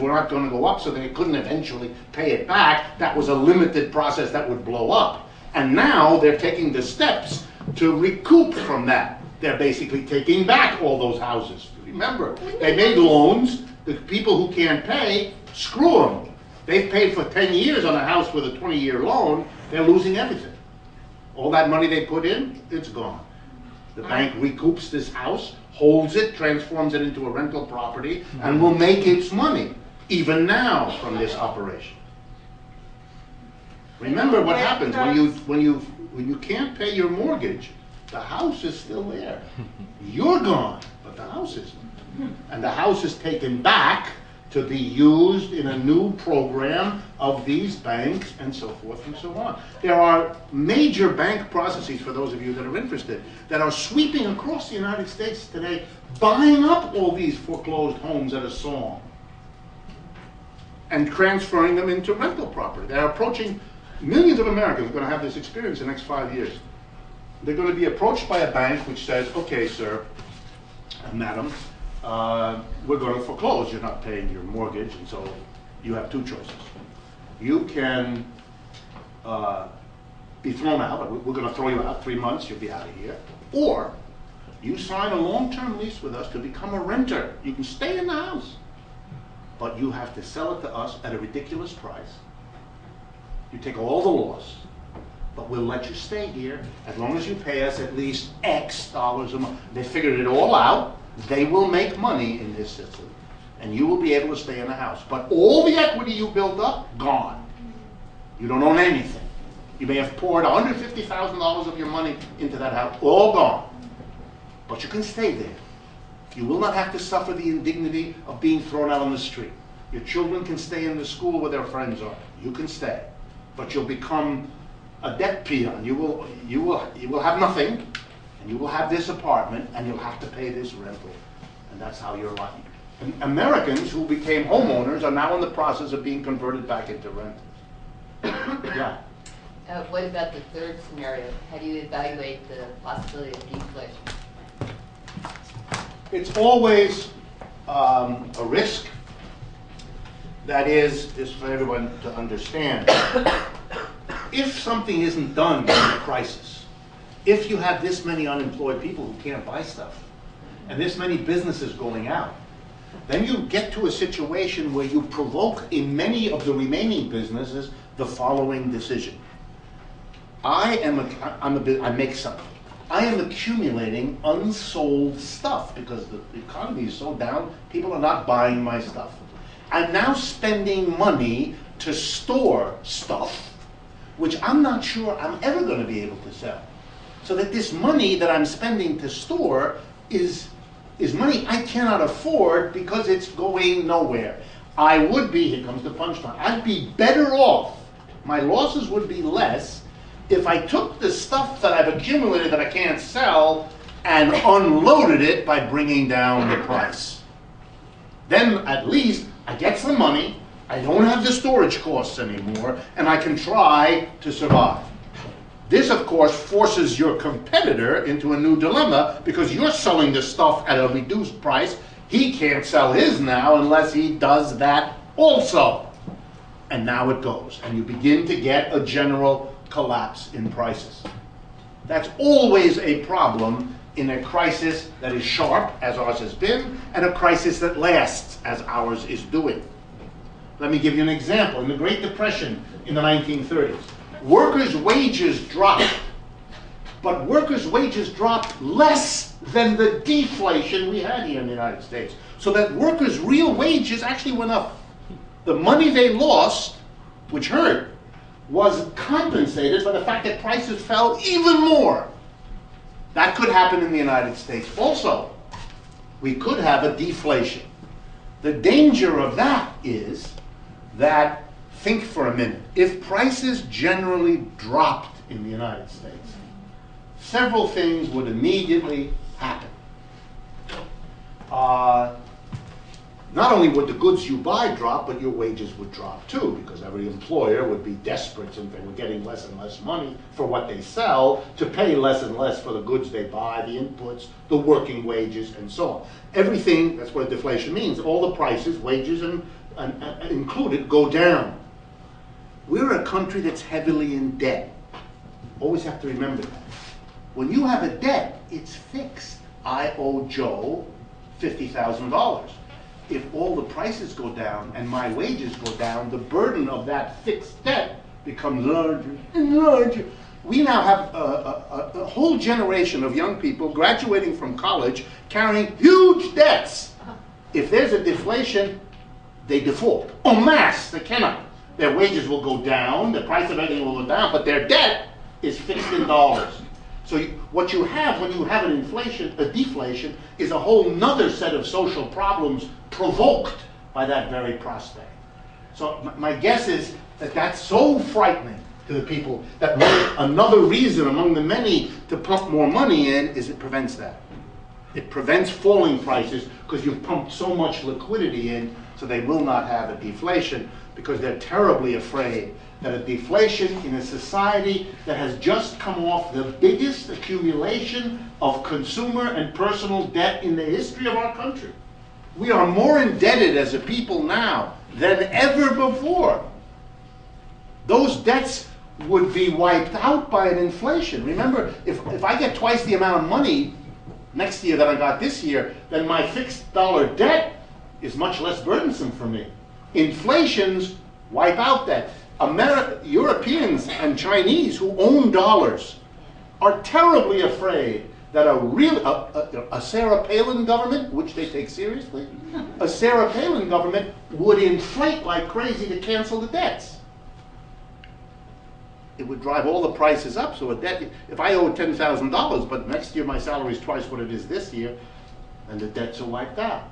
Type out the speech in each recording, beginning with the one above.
were not going to go up, so they couldn't eventually pay it back. That was a limited process that would blow up. And now they're taking the steps to recoup from that. They're basically taking back all those houses. Remember, they made loans. The people who can't pay, screw them. They've paid for 10 years on a house with a 20-year loan. They're losing everything. All that money they put in, it's gone. The bank recoups this house, holds it, transforms it into a rental property, and will make its money, even now, from this operation. Remember what happens when you can't pay your mortgage. The house is still there. You're gone, but the house isn't. And the house is taken back to be used in a new program of these banks, and so forth and so on. There are major bank processes, for those of you that are interested, that are sweeping across the United States today, buying up all these foreclosed homes at a song and transferring them into rental property. They're approaching, millions of Americans are going to have this experience in the next 5 years. They're going to be approached by a bank which says, okay, sir, madam, we're going to foreclose. You're not paying your mortgage, and so you have two choices. You can be thrown out. We're going to throw you out 3 months. You'll be out of here. Or you sign a long-term lease with us to become a renter. You can stay in the house, but you have to sell it to us at a ridiculous price. You take all the loss, but we'll let you stay here as long as you pay us at least X dollars a month. They figured it all out. They will make money in this system, and you will be able to stay in the house. But all the equity you built up, gone. You don't own anything. You may have poured $150,000 of your money into that house, all gone. But you can stay there. You will not have to suffer the indignity of being thrown out on the street. Your children can stay in the school where their friends are. You can stay. But you'll become a debt peon. You will have nothing. And you will have this apartment, and you'll have to pay this rental. And that's how you're life. And Americans who became homeowners are now in the process of being converted back into renters. Yeah. What about the third scenario? How do you evaluate the possibility of deflation? It's always a risk. That is, just for everyone to understand, if something isn't done in a crisis, if you have this many unemployed people who can't buy stuff, and this many businesses going out, then you get to a situation where you provoke in many of the remaining businesses the following decision. I make something. I am accumulating unsold stuff because the economy is so down, people are not buying my stuff. I'm now spending money to store stuff, which I'm not sure I'm ever going to be able to sell. So that this money that I'm spending to store is money I cannot afford because it's going nowhere. I would be, here comes the punchline, I'd be better off, my losses would be less if I took the stuff that I've accumulated that I can't sell and unloaded it by bringing down the price. Then at least I get some money, I don't have the storage costs anymore, and I can try to survive. This, of course, forces your competitor into a new dilemma because you're selling the stuff at a reduced price. He can't sell his now unless he does that also. And now it goes, and you begin to get a general collapse in prices. That's always a problem in a crisis that is sharp, as ours has been, and a crisis that lasts, as ours is doing. Let me give you an example. In the Great Depression in the 1930s, workers' wages dropped, but workers' wages dropped less than the deflation we had here in the United States. So that workers' real wages actually went up. The money they lost, which hurt, was compensated by the fact that prices fell even more. That could happen in the United States also. We could have a deflation. The danger of that is that, think for a minute, if prices generally dropped in the United States, several things would immediately happen. Not only would the goods you buy drop, but your wages would drop too, because every employer would be desperate since they were getting less and less money for what they sell to pay less and less for the goods they buy, the inputs, the working wages, and so on. Everything, that's what deflation means, all the prices, wages and included go down. We're a country that's heavily in debt. Always have to remember that. When you have a debt, it's fixed. I owe Joe $50,000. If all the prices go down and my wages go down, the burden of that fixed debt becomes larger and larger. We now have a whole generation of young people graduating from college carrying huge debts. If there's a deflation, they default. En masse, they cannot. Their wages will go down, the price of everything will go down, but their debt is fixed in dollars. So what you have when you have an inflation, a deflation, is a whole nother set of social problems provoked by that very prospect. So my guess is that that's so frightening to the people that another reason among the many to pump more money in is it prevents that. It prevents falling prices because you've pumped so much liquidity in, so they will not have a deflation because they're terribly afraid that a deflation in a society that has just come off the biggest accumulation of consumer and personal debt in the history of our country. We are more indebted as a people now than ever before. Those debts would be wiped out by an inflation. Remember, if I get twice the amount of money next year that I got this year, then my fixed dollar debt is much less burdensome for me. Inflations wipe out that. Europeans and Chinese who own dollars are terribly afraid that a Sarah Palin government, which they take seriously, a Sarah Palin government would inflate like crazy to cancel the debts. It would drive all the prices up. So a debt, if I owe $10,000, but next year my salary is twice what it is this year, then the debts are wiped out.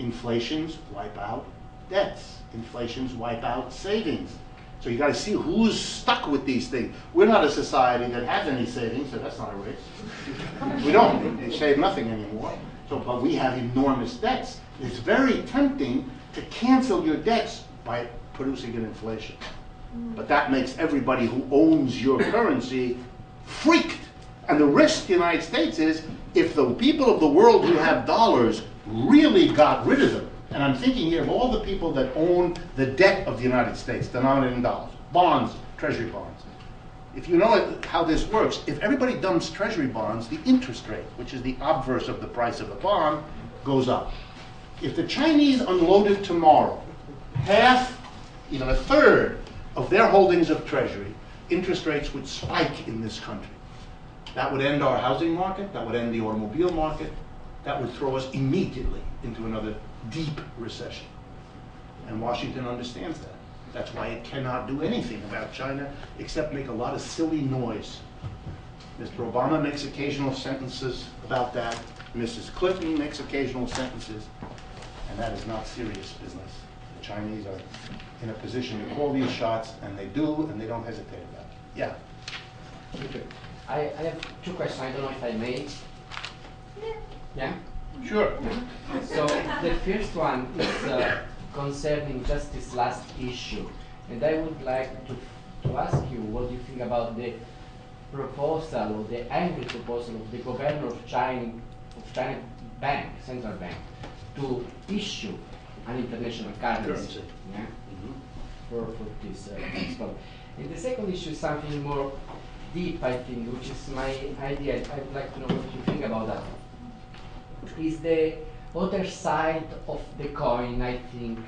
Inflations wipe out debts. Inflations wipe out savings. So you got to see who's stuck with these things. We're not a society that has any savings, so that's not a risk. We don't. They save nothing anymore. So, but we have enormous debts. It's very tempting to cancel your debts by producing an inflation. But that makes everybody who owns your currency freaked. And the risk in the United States is if the people of the world who have dollars really got rid of them, and I'm thinking here of all the people that own the debt of the United States, denominated in dollars, bonds, treasury bonds. If you know how this works, if everybody dumps treasury bonds, the interest rate, which is the obverse of the price of the bond, goes up. If the Chinese unloaded tomorrow half, even a third of their holdings of treasury, interest rates would spike in this country. That would end our housing market, that would end the automobile market, that would throw us immediately into another deep recession. And Washington understands that. That's why it cannot do anything about China except make a lot of silly noise. Mr. Obama makes occasional sentences about that. Mrs. Clinton makes occasional sentences. And that is not serious business. The Chinese are in a position to call these shots, and they do, and they don't hesitate about it. Yeah? Okay. I have two questions. I don't know if I may. Yeah? Sure. So the first one is concerning just this last issue. And I would like to ask you what you think about the proposal or the angry proposal of the governor of China Bank, central bank, to issue an international currency. Yeah? For this problem. And the second issue is something more deep, I think, which is my idea. I would like to know what you think about that. Is the other side of the coin, I think,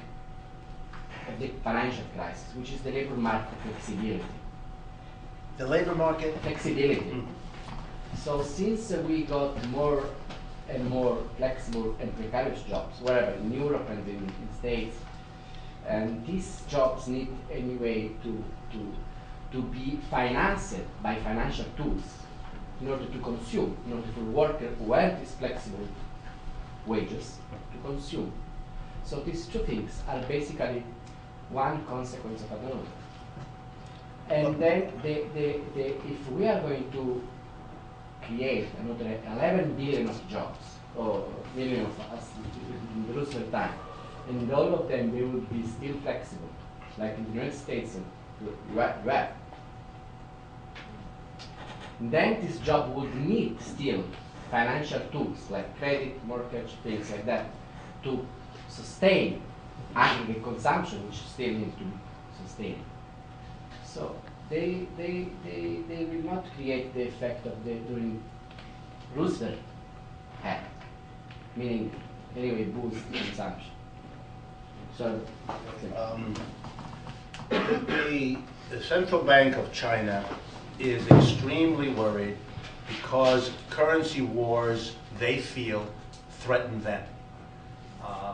of the financial crisis, which is the labor market flexibility. The labor market? Flexibility. Mm. So since we got more and more flexible and precarious jobs, wherever, in Europe and in the States, and these jobs need anyway to be financed by financial tools in order to consume, in order for workers who have these flexible wages to consume. So these two things are basically one consequence of another. And then if we are going to create another 11 billion of jobs, or million of us in the Roosevelt time, and all of them they would be still flexible, like in the United States and you have. Then this job would need still financial tools like credit, mortgage, things like that, to sustain aggregate consumption, which still need to sustain. So they will not create the effect of the during Roosevelt had, meaning anyway boost consumption. So the Central Bank of China is extremely worried because currency wars, they feel, threaten them,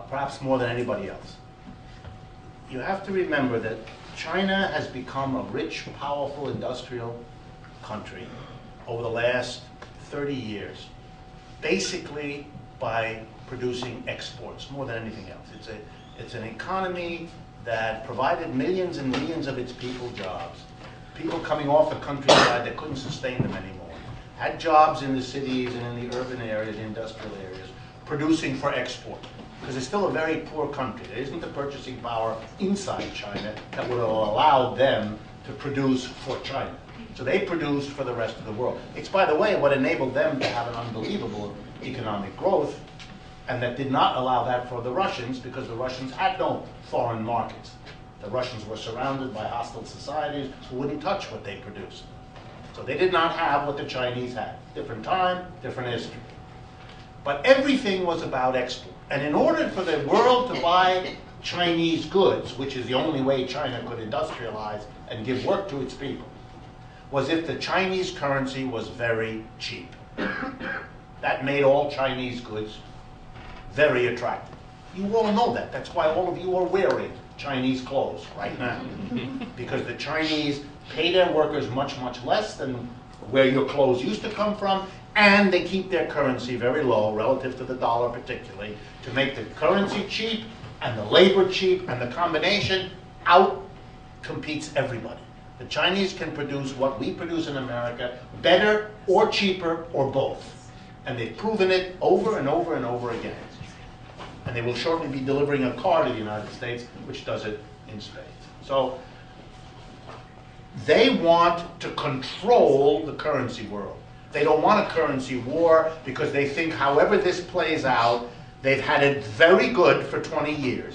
perhaps more than anybody else. You have to remember that China has become a rich, powerful industrial country over the last 30 years, basically by producing exports more than anything else. It's an economy that provided millions and millions of its people jobs. People coming off the countryside that couldn't sustain them anymore had jobs in the cities and in the urban areas, the industrial areas, producing for export. Because it's still a very poor country. There isn't the purchasing power inside China that would have allowed them to produce for China. So they produced for the rest of the world. It's, by the way, what enabled them to have an unbelievable economic growth, and that did not allow that for the Russians, because the Russians had no foreign markets. The Russians were surrounded by hostile societies who wouldn't touch what they produced. So they did not have what the Chinese had. Different time, different history. But everything was about export. And in order for the world to buy Chinese goods, which is the only way China could industrialize and give work to its people, was if the Chinese currency was very cheap. That made all Chinese goods very attractive. You all know that. That's why all of you are wearing Chinese clothes right now. Because the Chinese pay their workers much, much less than where your clothes used to come from, and they keep their currency very low relative to the dollar particularly, to make the currency cheap and the labor cheap, and the combination out competes everybody. The Chinese can produce what we produce in America better or cheaper or both. And they've proven it over and over and over again. And they will shortly be delivering a car to the United States which does it in spades. So they want to control the currency world. They don't want a currency war because they think however this plays out, they've had it very good for 20 years.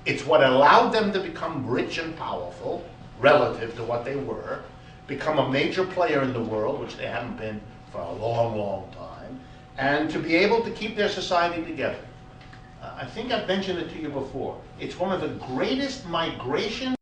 It's what allowed them to become rich and powerful relative to what they were, become a major player in the world, which they haven't been for a long, long time, and to be able to keep their society together. I think I've mentioned it to you before. It's one of the greatest migration